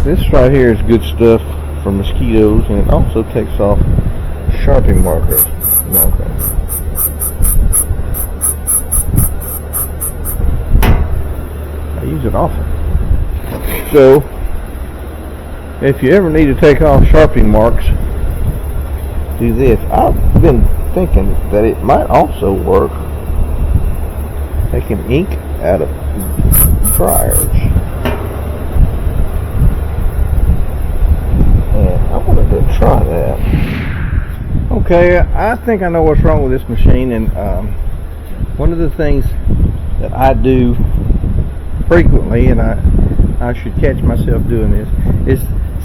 This right here is good stuff for mosquitoes, and it also takes off Sharpie markers. Okay. I use it often. So, if you ever need to take off Sharpie marks, do this. I've been thinking that it might also work taking ink out of dryers. I wanted to try that. Okay, I think I know what's wrong with this machine, and one of the things that I do frequently, and I should catch myself doing this, is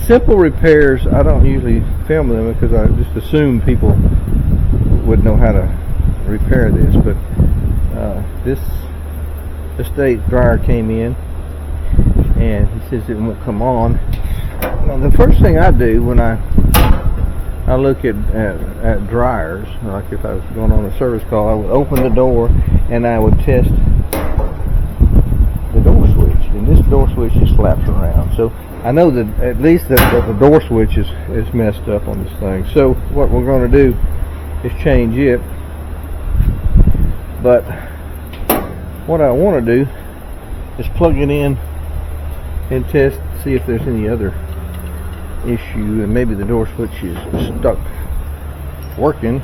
simple repairs. I don't usually film them because I just assume people would know how to repair this, but this estate dryer came in and he says it won't come on. Now, the first thing I do when I look at dryers, like if I was going on a service call, I would open the door and I would test the door switch, and this door switch just slaps around. So I know that at least that the door switch is messed up on this thing. So what we're going to do is change it. But what I want to do is plug it in and test, see if there's any other issue, and maybe the door switch is stuck working,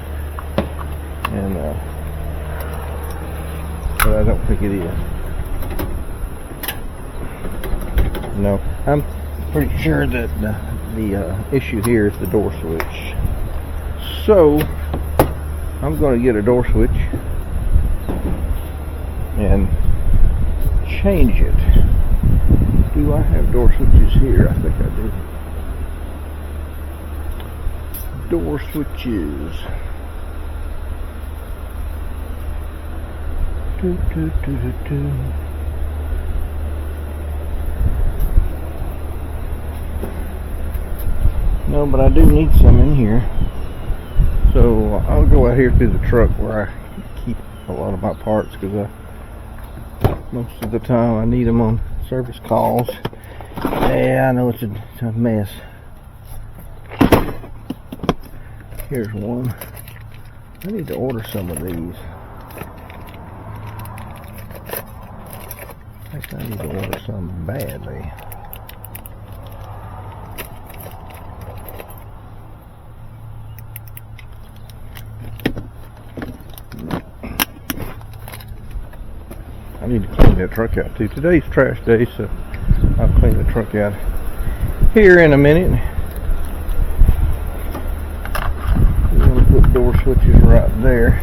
and but I don't think it is. No, I'm pretty sure that the issue here is the door switch. So I'm going to get a door switch and change it. Do I have door switches here? I think I do. Door switches. No, but I do need some in here. So I'll go out here through the truck where I keep a lot of my parts, because most of the time I need them on service calls. Yeah, I know it's a mess. Here's one. I need to order some of these. I think I need to order some badly. I need to clean that truck out too. Today's trash day, so I'll clean the truck out here in a minute. I'm going to put door switches right there.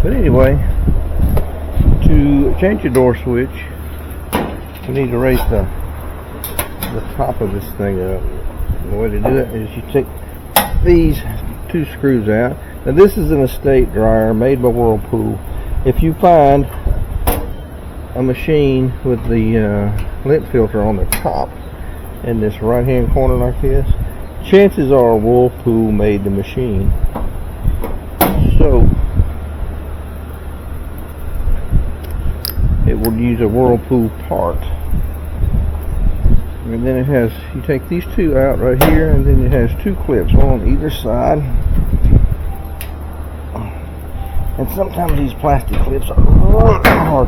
But anyway, to change the door switch, we need to raise the top of this thing up. The way to do it is you take these two screws out. Now this is an estate dryer made by Whirlpool. If you find a machine with the lint filter on the top in this right hand corner like this, chances are Whirlpool made the machine. So it would use a Whirlpool part. And then it has, you take these two out right here, and then it has two clips, one on either side. And sometimes these plastic clips are really hard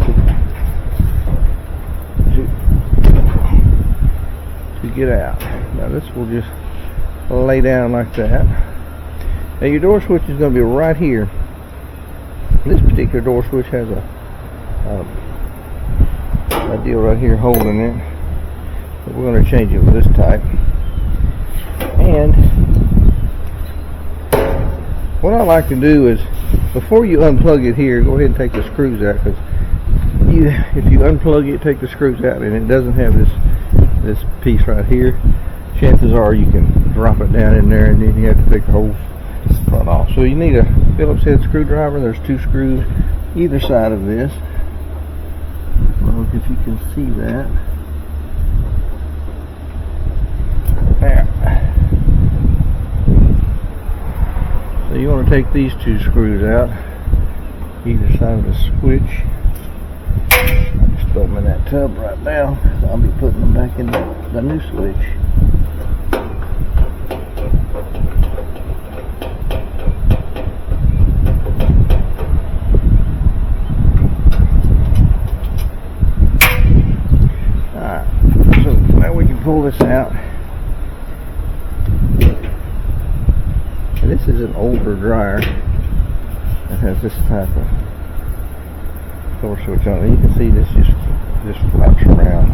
to get out. Now this will just lay down like that. Now your door switch is going to be right here. This particular door switch has a deal right here holding it. But we're going to change it with this type. And what I like to do is, before you unplug it here, go ahead and take the screws out, because if you unplug it, take the screws out, and it doesn't have this piece right here, chances are you can drop it down in there, and then you have to take the whole front off. So you need a Phillips head screwdriver. There's two screws either side of this. Well, if you can see that. There. So you want to take these two screws out, either side of the switch. Just throw them in that tub right now. I'll be putting them back in the new switch. Alright, so now we can pull this out. And this is an older dryer that has this type of door switch on it. You can see this just flaps around.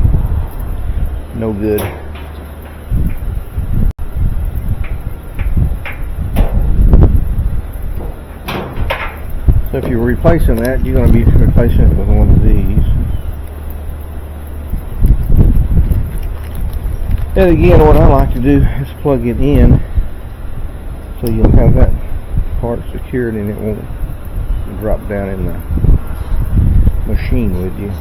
No good. So if you're replacing that, you're going to be replacing it with one of these. And again, what I like to do is plug it in so you'll have that part secured and it won't drop down in the machine with you.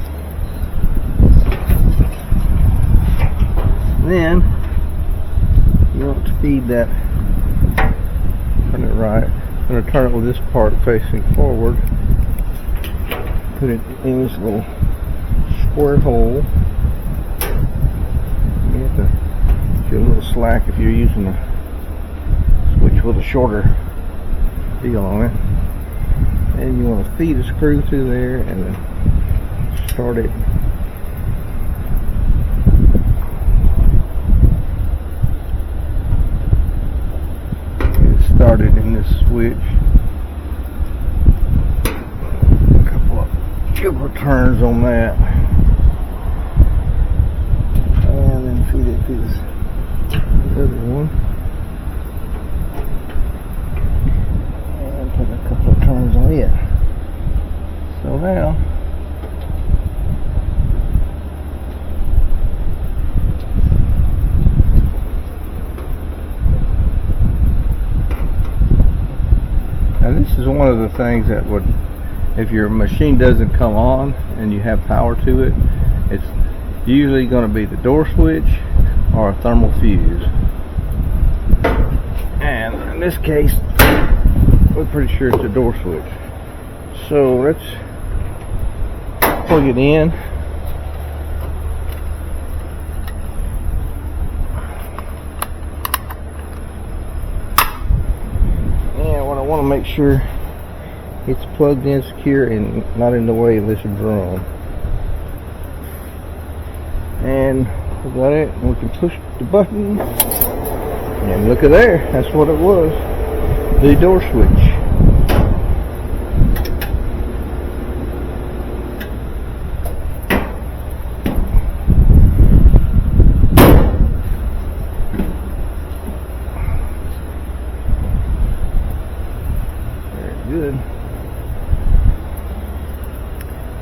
Then you want to feed that, turn it right. I'm going to turn it with this part facing forward. Put it in this little square hole. You have to get a little slack if you're using a switch with a shorter deal on it. And you want to feed a screw through there and then start it. Get it started in this switch. A couple of turns on that. And then feed it to this other one. Put a couple of turns on it. So now this is one of the things that would, if your machine doesn't come on and you have power to it, it's usually going to be the door switch or a thermal fuse. And in this case, we're pretty sure it's a door switch. So let's plug it in. And what I want to make sure it's plugged in secure and not in the way of this drum. And we got it. We can push the button. And look at there. That's what it was. The door switch. Very good.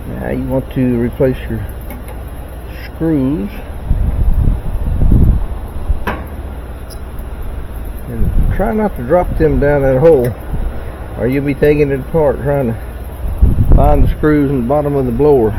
Now you want to replace your screws. And try not to drop them down that hole, or you'll be taking it apart trying to find the screws in the bottom of the blower.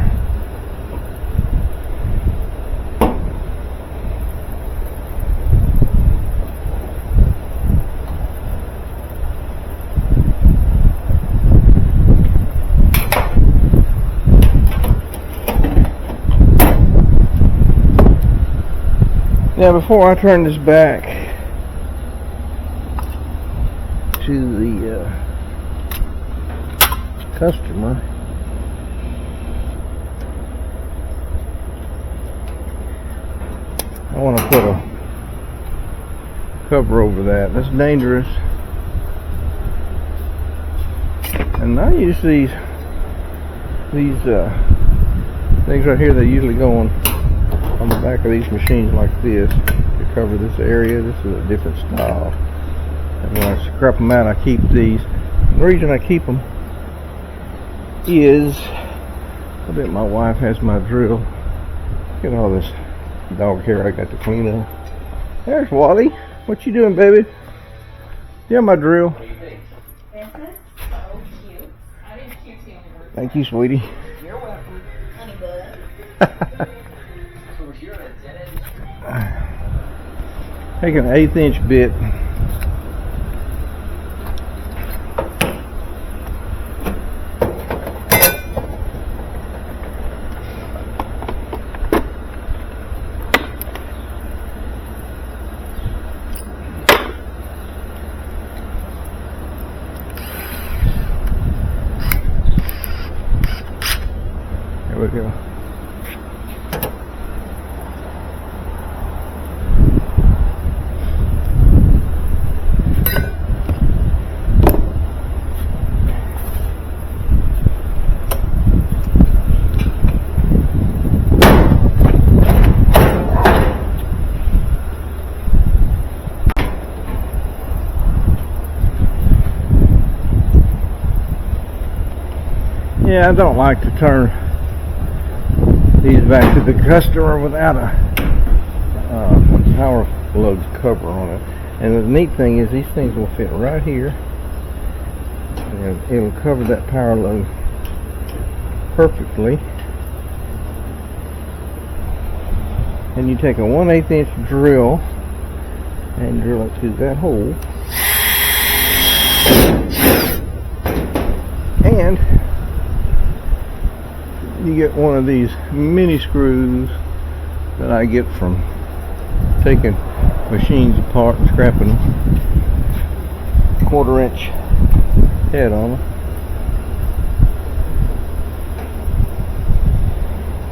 Now before I turn this back to the customer, I want to put a cover over that. That's dangerous. And I use these things right here. They usually go on the back of these machines like this to cover this area. This is a different style. And when I scrap them out, I keep these. The reason I keep them is, I bet my wife has my drill. Look at all this dog hair I got to clean up. There's Wally. What you doing, baby? Yeah, my drill. Isn't it so cute? I didn't cute you anymore. Thank you, sweetie. You're welcome, honey bud. Take an 1/8 inch bit. Yeah, I don't like to turn these back to the customer without a power load cover on it. And the neat thing is these things will fit right here, and it'll cover that power load perfectly. And you take a 1/8 inch drill and drill it through that hole, and you get one of these mini screws that I get from taking machines apart and scrapping them. 1/4 inch head on them.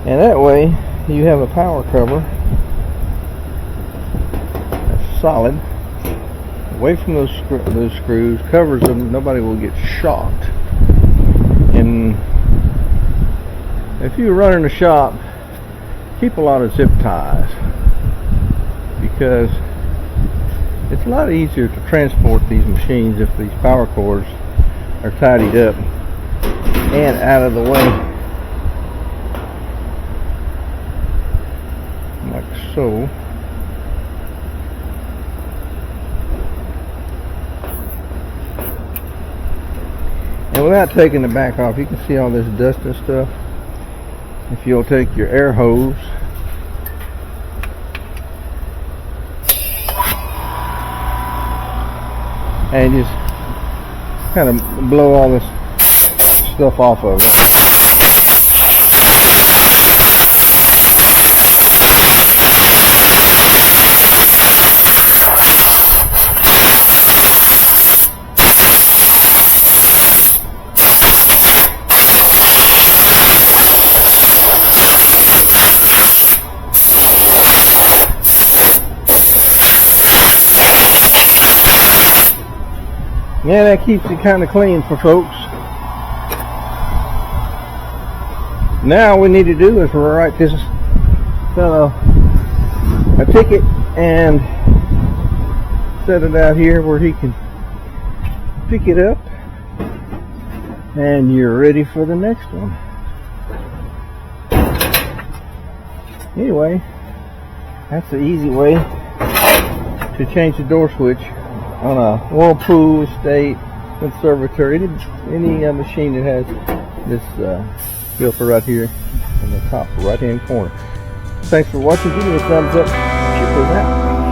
And that way you have a power cover that's solid, away from those screws, covers them, nobody will get shocked. And if you're running a shop, keep a lot of zip ties, because it's a lot easier to transport these machines if these power cords are tidied up and out of the way, like so. And without taking the back off, you can see all this dust and stuff. If you'll take your air hose and just kind of blow all this stuff off of it. Yeah, that keeps it kind of clean for folks. Now all we need to do is write this fellow a ticket and set it out here where he can pick it up, and you're ready for the next one. Anyway, that's the easy way to change the door switch on a Whirlpool, estate, conservatory, any machine that has this filter right here in the top right hand corner. Thanks for watching. Give me a thumbs up. Check this out.